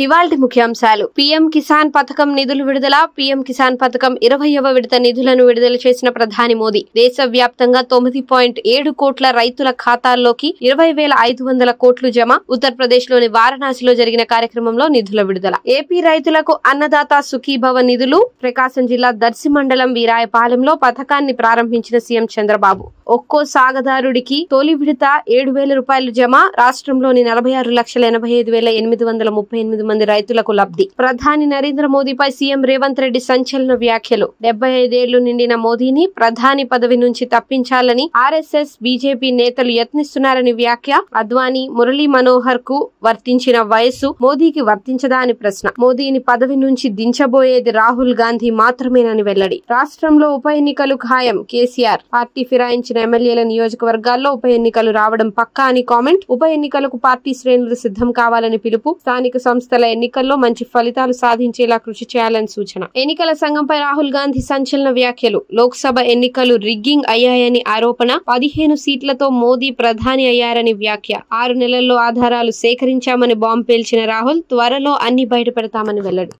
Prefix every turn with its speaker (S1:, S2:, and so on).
S1: ఇవాల్టి ముఖ్యాంశాలు. పీఎం కిసాన్ పథకం నిధులు విడుదల. పీఎం కిసాన్ పథకం 20వ విడత నిధులను విడుదల చేసిన ప్రధాని మోదీ. దేశవ్యాప్తంగా 9.7 కోట్ల రైతుల ఖాతాల్లోకి 20,500 కోట్లు జమ. ఉత్తరప్రదేశ్ లోని వారణాసిలో జరిగిన కార్యక్రమంలో నిధుల విడుదల. ఏపీ రైతులకు అన్నదాత సుఖీభవ నిధులు. ప్రకాశం జిల్లా దర్శి మండలం వీరాయపాలెంలో పథకాన్ని ప్రారంభించిన సీఎం చంద్రబాబు. ఒక్కో సాగదారుడికి తొలి విడత 7,000 రూపాయలు జమ. రాష్ట్రంలోని 46,85,838 మంది రైతులకు లబ్ధి. ప్రధాని నరేంద్ర మోదీపై సీఎం రేవంత్ రెడ్డి సంచలన వ్యాఖ్యలు. 75 ఏళ్లు నిండిన మోదీని ప్రధాని పదవి నుంచి తప్పించాలని ఆర్ఎస్ఎస్, బీజేపీ నేతలు యత్నిస్తున్నారని వ్యాఖ్య. అద్వానీ, మురళీ మనోహర్ కు వర్తించిన వయస్సు మోదీకి వర్తించదా అని ప్రశ్న. మోదీని పదవి నుంచి దించబోయేది రాహుల్ గాంధీ మాత్రమేనని వెల్లడి. రాష్ట్రంలో ఉప ఎన్నికలు ఖాయం. కేసీఆర్ పార్టీ ఫిరాయించిన ఎమ్మెల్యేల నియోజకవర్గాల్లో ఉప ఎన్నికలు రావడం పక్కా అని కామెంట్. ఉప ఎన్నికలకు పార్టీ శ్రేణులు సిద్ధం కావాలని పిలుపు. స్థానిక సంస్థల ఎన్నికల్లో మంచి ఫలితాలు సాధించేలా కృషి చేయాలని సూచన. ఎన్నికల సంఘంపై రాహుల్ గాంధీ సంచలన వ్యాఖ్యలు. లోక్సభ ఎన్నికలు రిగ్గింగ్ అయ్యాయని ఆరోపణ. 15 సీట్లతో మోదీ ప్రధాని అయ్యారని వ్యాఖ్య. 6 నెలల్లో ఆధారాలు సేకరించామని బాంబు పేల్చిన రాహుల్. త్వరలో అన్ని బయటపెడతామని వెల్లడి.